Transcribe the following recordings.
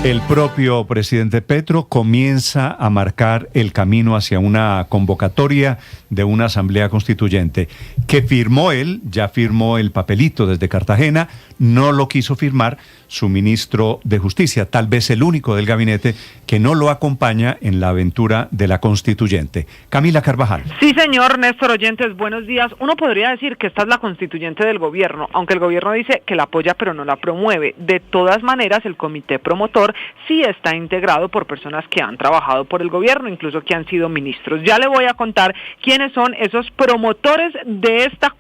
El propio presidente Petro comienza a marcar el camino hacia una convocatoria de una asamblea constituyente que firmó él, ya firmó el papelito desde Cartagena, no lo quiso firmar su ministro de Justicia, tal vez el único del gabinete que no lo acompaña en la aventura de la constituyente. Camila Carvajal. Sí, señor Néstor, oyentes, buenos días. Uno podría decir que esta es la constituyente del gobierno, aunque el gobierno dice que la apoya pero no la promueve. De todas maneras, el comité promotor sí está integrado por personas que han trabajado por el gobierno, incluso que han sido ministros. Ya le voy a contar quiénes son esos promotores de esta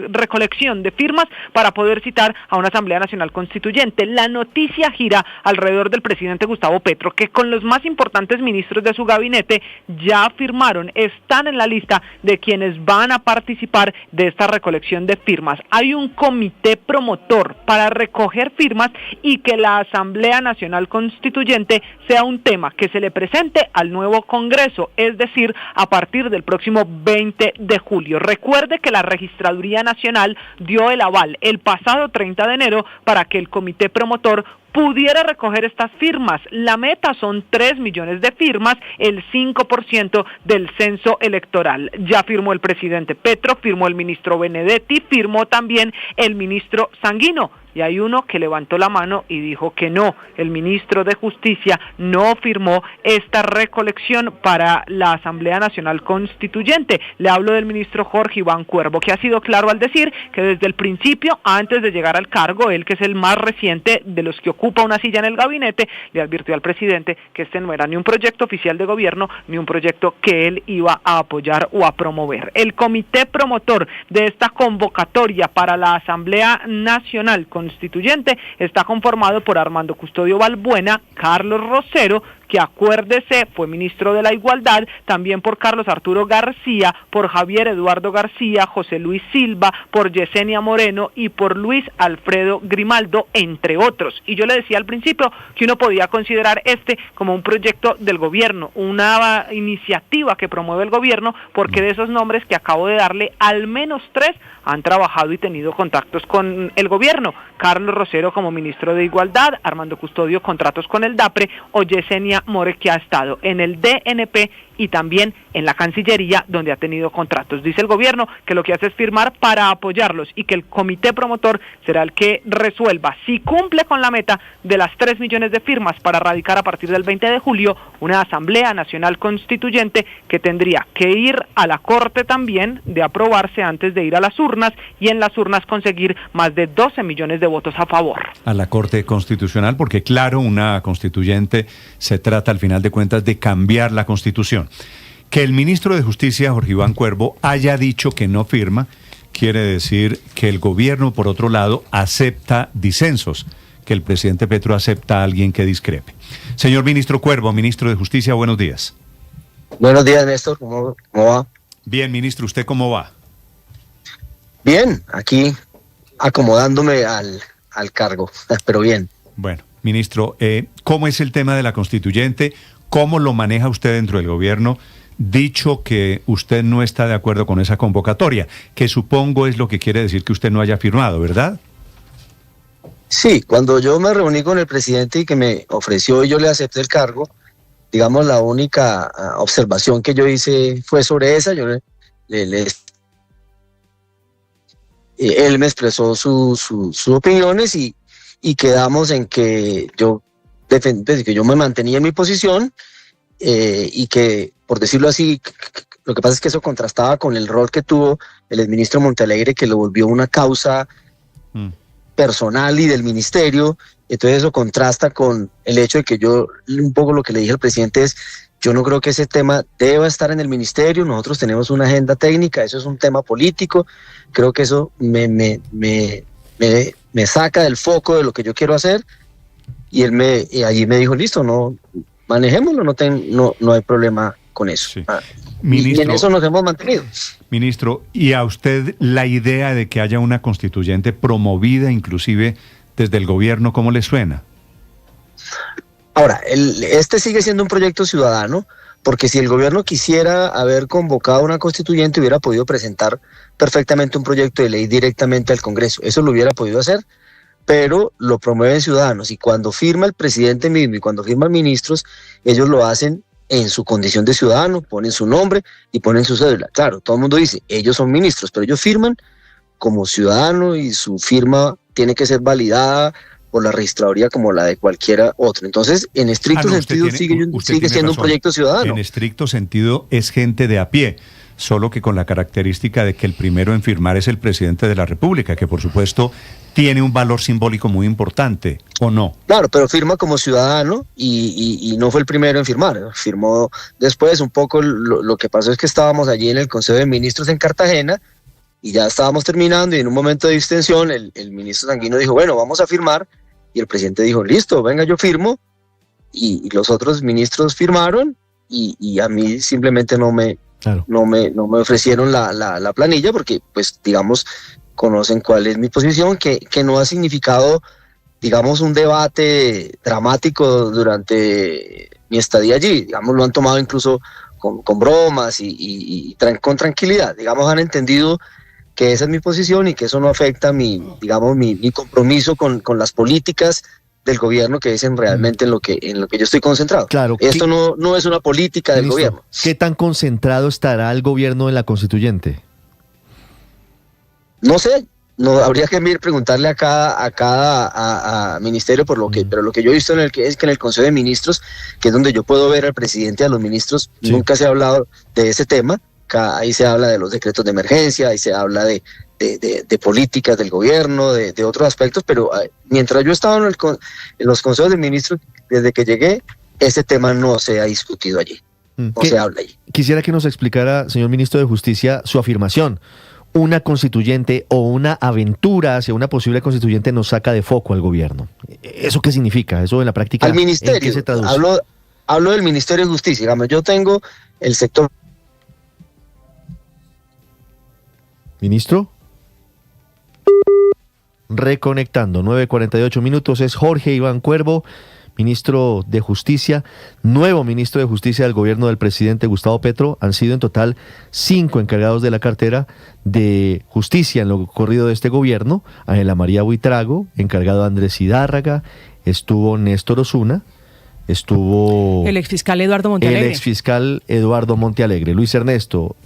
recolección de firmas para poder citar a una Asamblea Nacional Constituyente. La noticia gira alrededor del presidente Gustavo Petro, que con los más importantes ministros de su gabinete ya firmaron, están en la lista de quienes van a participar de esta recolección de firmas. Hay un comité promotor para recoger firmas y que la Asamblea Nacional Constituyente sea un tema que se le presente al nuevo Congreso, es decir, a partir del próximo 20 de julio. Recuerde que la Registraduría Nacional dio el aval el pasado 30 de enero para que el comité promotor pudiera recoger estas firmas. La meta son 3 millones de firmas, el 5% del censo electoral. Ya firmó el presidente Petro, firmó el ministro Benedetti, firmó también el ministro Sanguino. Y hay uno que levantó la mano y dijo que no, el ministro de Justicia no firmó esta recolección para la Asamblea Nacional Constituyente. Le hablo del ministro Jorge Iván Cuervo, que ha sido claro al decir que desde el principio, antes de llegar al cargo, él, que es el más reciente de los que ocupa una silla en el gabinete, le advirtió al presidente que este no era ni un proyecto oficial de gobierno, ni un proyecto que él iba a apoyar o a promover. El comité promotor de esta convocatoria para la Asamblea Nacional Constituyente está conformado por Armando Custodio Balbuena, Carlos Rosero, que acuérdese fue ministro de la Igualdad, también por Carlos Arturo García, por Javier Eduardo García, José Luis Silva, por Yesenia Moreno y por Luis Alfredo Grimaldo, entre otros. Y yo le decía al principio que uno podía considerar este como un proyecto del gobierno, una iniciativa que promueve el gobierno, porque de esos nombres que acabo de darle, al menos 3 han trabajado y tenido contactos con el gobierno. Carlos Rosero como ministro de Igualdad, Armando Custodio contratos con el DAPRE, o Yesenia More, que ha estado en el DNP y también en la Cancillería, donde ha tenido contratos. Dice el gobierno que lo que hace es firmar para apoyarlos y que el comité promotor será el que resuelva si cumple con la meta de las 3 millones de firmas para radicar a partir del 20 de julio una Asamblea Nacional Constituyente que tendría que ir a la Corte también de aprobarse antes de ir a las urnas y en las urnas conseguir más de 12 millones de votos a favor. A la Corte Constitucional, porque claro, una constituyente se trata al final de cuentas de cambiar la Constitución. Que el ministro de Justicia, Jorge Iván Cuervo, haya dicho que no firma, quiere decir que el gobierno, por otro lado, acepta disensos, que el presidente Petro acepta a alguien que discrepe. Señor ministro Cuervo, ministro de Justicia, buenos días. Buenos días, Néstor, ¿cómo va? Bien, ministro, ¿usted cómo va? Bien, aquí acomodándome al cargo, pero bien. Bueno, ministro, ¿cómo es el tema de la constituyente? ¿Cómo lo maneja usted dentro del gobierno? Dicho que usted no está de acuerdo con esa convocatoria, que supongo es lo que quiere decir que usted no haya firmado, ¿verdad? Sí, cuando yo me reuní con el presidente y que me ofreció y yo le acepté el cargo, digamos, la única observación que yo hice fue sobre esa. Yo él me expresó sus opiniones y quedamos en que que yo me mantenía en mi posición y que, por decirlo así, lo que pasa es que eso contrastaba con el rol que tuvo el exministro Montealegre, que lo volvió una causa personal y del ministerio. Entonces eso contrasta con el hecho de que yo, un poco lo que le dije al presidente es, yo no creo que ese tema deba estar en el ministerio, nosotros tenemos una agenda técnica, eso es un tema político, creo que eso me saca del foco de lo que yo quiero hacer. Y allí me dijo, listo, no manejémoslo, no hay problema con eso. Sí. Ministro, y en eso nos hemos mantenido. Ministro, ¿y a usted la idea de que haya una constituyente promovida inclusive desde el gobierno, cómo le suena? Ahora, este sigue siendo un proyecto ciudadano, porque si el gobierno quisiera haber convocado una constituyente, hubiera podido presentar perfectamente un proyecto de ley directamente al Congreso. Eso lo hubiera podido hacer. pero lo promueven ciudadanos, y cuando firma el presidente mismo y cuando firman ministros, ellos lo hacen en su condición de ciudadano, ponen su nombre y ponen su cédula. Claro, todo el mundo dice, ellos son ministros, pero ellos firman como ciudadano y su firma tiene que ser validada por la registraduría como la de cualquiera otro. Entonces, en estricto sentido, sigue siendo un proyecto ciudadano. En estricto sentido, es gente de a pie, solo que con la característica de que el primero en firmar es el presidente de la República, que por supuesto tiene un valor simbólico muy importante, ¿o no? Claro, pero firma como ciudadano y no fue el primero en firmar, firmó después. Un poco lo que pasó es que estábamos allí en el Consejo de Ministros en Cartagena y ya estábamos terminando, y en un momento de distensión el ministro Sanguino dijo, bueno, vamos a firmar, y el presidente dijo, listo, venga, yo firmo, y los otros ministros firmaron, y a mí simplemente no me ofrecieron la planilla, porque pues digamos conocen cuál es mi posición, que no ha significado digamos un debate dramático durante mi estadía allí. Digamos, lo han tomado incluso con bromas y con tranquilidad. Digamos, han entendido que esa es mi posición y que eso no afecta mi compromiso con las políticas del gobierno, que es realmente en lo que yo estoy concentrado. Claro. Esto no es una política del gobierno. ¿Qué tan concentrado estará el gobierno en la constituyente? No sé, no habría que preguntarle a cada ministerio por lo que, pero lo que yo he visto es que en el Consejo de Ministros, que es donde yo puedo ver al presidente, a los ministros, sí, nunca se ha hablado de ese tema. Ahí se habla de los decretos de emergencia, ahí se habla de políticas del gobierno, de otros aspectos, pero mientras yo estaba en los consejos de ministros, desde que llegué, ese tema no se ha discutido allí, no se habla allí. Quisiera que nos explicara, señor ministro de Justicia, su afirmación. Una constituyente o una aventura hacia una posible constituyente nos saca de foco al gobierno. ¿Eso qué significa? ¿Eso en la práctica al ministerio, en qué se traduce? Hablo del Ministerio de Justicia. Digamos, yo tengo el sector... ¿Ministro? Reconectando, 9:48 minutos, es Jorge Iván Cuervo, ministro de Justicia, nuevo ministro de Justicia del gobierno del presidente Gustavo Petro. Han sido en total 5 encargados de la cartera de Justicia en lo corrido de este gobierno. Ángela María Buitrago, encargado Andrés Hidárraga, estuvo Néstor Osuna, estuvo el exfiscal Eduardo Montealegre. El exfiscal Eduardo Montealegre. Luis Ernesto,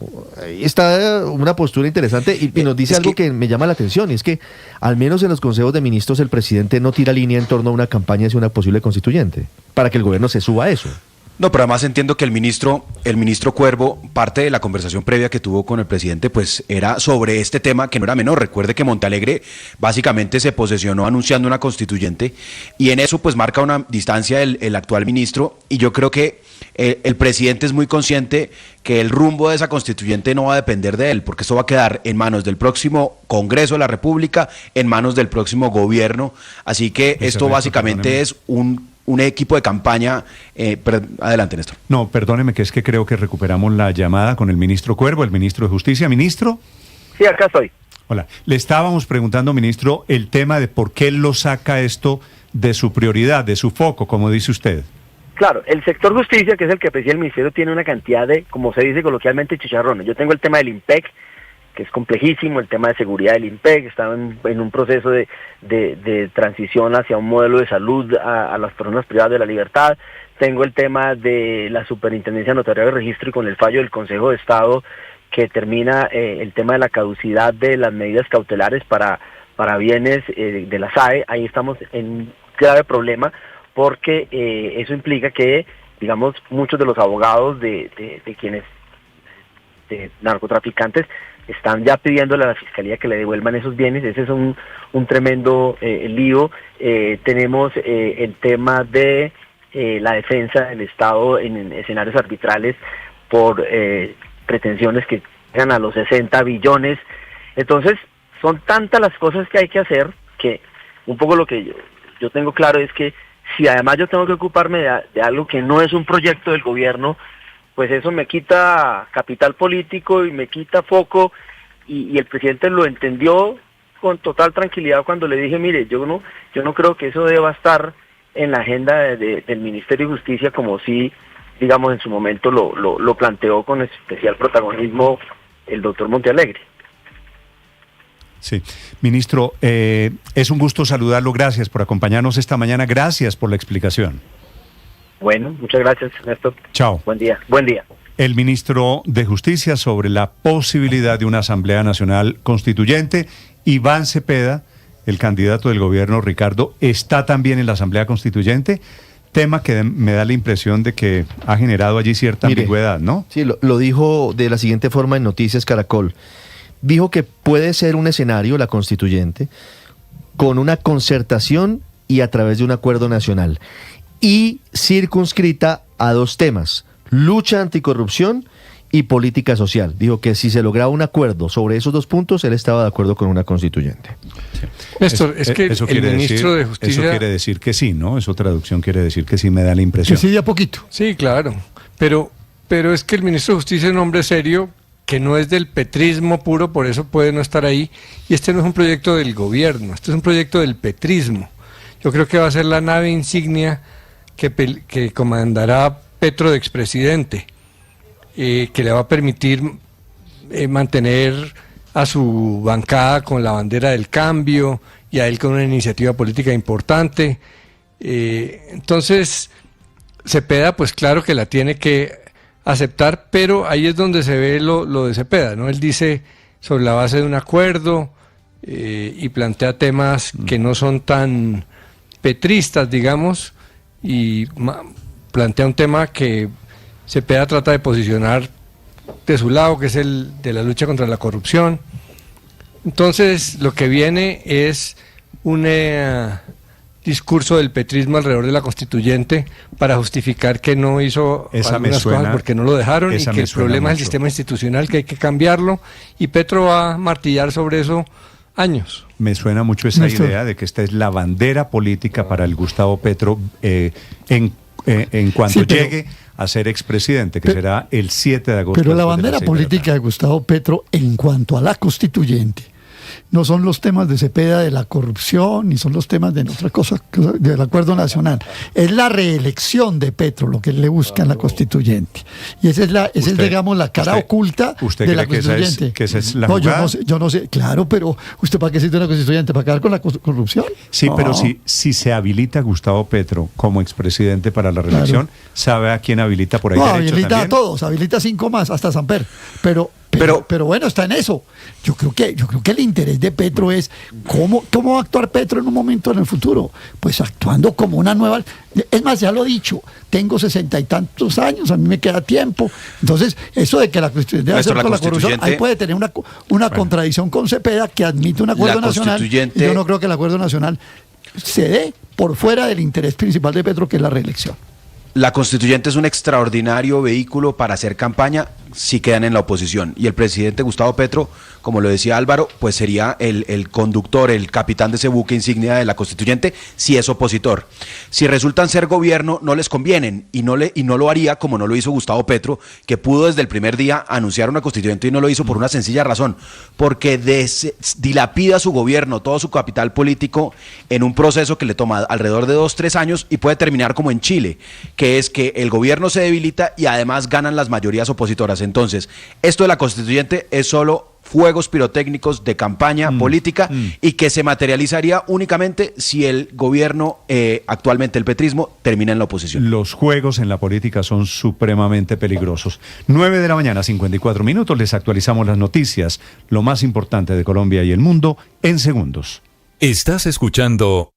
ahí está una postura interesante y nos dice algo que me llama la atención, y es que al menos en los consejos de ministros el presidente no tira línea en torno a una campaña hacia una posible constituyente, para que el gobierno se suba a eso. No, pero además entiendo que el ministro Cuervo, parte de la conversación previa que tuvo con el presidente, pues era sobre este tema que no era menor. Recuerde que Montealegre básicamente se posesionó anunciando una constituyente, y en eso pues marca una distancia el actual ministro, y yo creo que el presidente es muy consciente que el rumbo de esa constituyente no va a depender de él, porque esto va a quedar en manos del próximo Congreso de la República, en manos del próximo gobierno, así que esto básicamente es un equipo de campaña. Adelante, Néstor. No, perdóneme, que es que creo que recuperamos la llamada con el ministro Cuervo, el ministro de Justicia. ¿Ministro? Sí, acá estoy. Hola. Le estábamos preguntando, ministro, el tema de por qué lo saca esto de su prioridad, de su foco, como dice usted. Claro, el sector justicia, que es el que preside el ministerio, tiene una cantidad de, como se dice coloquialmente, chicharrones. Yo tengo el tema del IMPEC, que es complejísimo, el tema de seguridad del IMPEC, está en un proceso de transición hacia un modelo de salud a las personas privadas de la libertad. Tengo el tema de la Superintendencia Notarial de Registro, y con el fallo del Consejo de Estado que termina el tema de la caducidad de las medidas cautelares para bienes de la SAE. Ahí estamos en un grave problema, porque eso implica que, digamos, muchos de los abogados de quienes, de narcotraficantes, están ya pidiéndole a la Fiscalía que le devuelvan esos bienes. Ese es un tremendo lío. Tenemos el tema de la defensa del Estado en escenarios arbitrales por pretensiones que llegan a los 60 billones. Entonces, son tantas las cosas que hay que hacer, que un poco lo que yo tengo claro es que si además yo tengo que ocuparme de algo que no es un proyecto del gobierno, pues eso me quita capital político y me quita foco, y el presidente lo entendió con total tranquilidad cuando le dije, mire, yo no creo que eso deba estar en la agenda del Ministerio de Justicia, como sí, digamos, en su momento lo planteó con especial protagonismo el doctor Montealegre. Sí, ministro, es un gusto saludarlo. Gracias por acompañarnos esta mañana. Gracias por la explicación. Bueno, muchas gracias, Néstor. Chao. Buen día. Buen día. El ministro de Justicia sobre la posibilidad de una Asamblea Nacional Constituyente. Iván Cepeda, el candidato del gobierno, Ricardo, está también en la Asamblea Constituyente. Tema que me da la impresión de que ha generado allí cierta ambigüedad, ¿no? Sí, lo dijo de la siguiente forma en Noticias Caracol. Dijo que puede ser un escenario, la constituyente, con una concertación y a través de un acuerdo nacional. Y circunscrita a dos temas, lucha anticorrupción y política social. Dijo que si se lograba un acuerdo sobre esos dos puntos, él estaba de acuerdo con una constituyente. Sí. Néstor, es que el ministro de Justicia... Eso quiere decir que sí, ¿no? Eso traducción quiere decir que sí, me da la impresión. Que sí, de a poquito. Sí, claro. Pero es que el ministro de Justicia es un hombre serio que no es del petrismo puro, por eso puede no estar ahí. Y este no es un proyecto del gobierno, este es un proyecto del petrismo. Yo creo que va a ser la nave insignia que comandará Petro de expresidente, que le va a permitir mantener a su bancada con la bandera del cambio y a él con una iniciativa política importante. Entonces, Cepeda, pues claro que la tiene que aceptar, pero ahí es donde se ve lo de Cepeda, ¿no? Él dice sobre la base de un acuerdo y plantea temas que no son tan petristas, digamos, y plantea un tema que Cepeda trata de posicionar de su lado, que es el de la lucha contra la corrupción. Entonces, lo que viene es un discurso del petrismo alrededor de la constituyente para justificar que no hizo algunas cosas porque no lo dejaron y que el problema es el sistema institucional, que hay que cambiarlo, y Petro va a martillar sobre eso años. Me suena mucho esa idea de que esta es la bandera política para el Gustavo Petro en cuanto llegue a ser expresidente, que será el 7 de agosto. Pero la bandera política de Gustavo Petro en cuanto a la constituyente no son los temas de Cepeda de la corrupción, ni son los temas de otra cosa del acuerdo nacional. Es la reelección de Petro lo que le busca en la constituyente. Y esa es digamos, la cara oculta de la constituyente. Que esa es la jugada? Yo no sé, claro, pero ¿usted para qué sirve una constituyente? ¿Para acabar con la corrupción? Sí, pero si se habilita Gustavo Petro como expresidente para la reelección, ¿sabe a quién habilita por ahí? Habilita también? A todos, habilita 5 más, hasta Samper. Pero bueno, está en eso. Yo creo que el interés de Petro es cómo va a actuar Petro en un momento en el futuro. Pues actuando como una nueva... Es más, ya lo he dicho, tengo 60 y tantos años, a mí me queda tiempo. Entonces, eso de que la constituyente debe hacer con la corrupción, ahí puede tener una contradicción con Cepeda que admite un acuerdo nacional. Y yo no creo que el acuerdo nacional se dé por fuera del interés principal de Petro, que es la reelección. La constituyente es un extraordinario vehículo para hacer campaña si quedan en la oposición. Y el presidente Gustavo Petro, como lo decía Álvaro, pues sería el conductor, el capitán de ese buque insignia de la constituyente si es opositor. Si resultan ser gobierno, no les convienen y no lo haría como no lo hizo Gustavo Petro, que pudo desde el primer día anunciar una constituyente y no lo hizo por una sencilla razón, porque dilapida su gobierno, todo su capital político en un proceso que le toma alrededor de 2-3 años y puede terminar como en Chile, que es que el gobierno se debilita y además ganan las mayorías opositoras. Entonces, esto de la constituyente es solo fuegos pirotécnicos de campaña política y que se materializaría únicamente si el gobierno, actualmente el petrismo, termina en la oposición. Los juegos en la política son supremamente peligrosos. 9 de la mañana, 54 minutos, les actualizamos las noticias, lo más importante de Colombia y el mundo, en segundos. Estás escuchando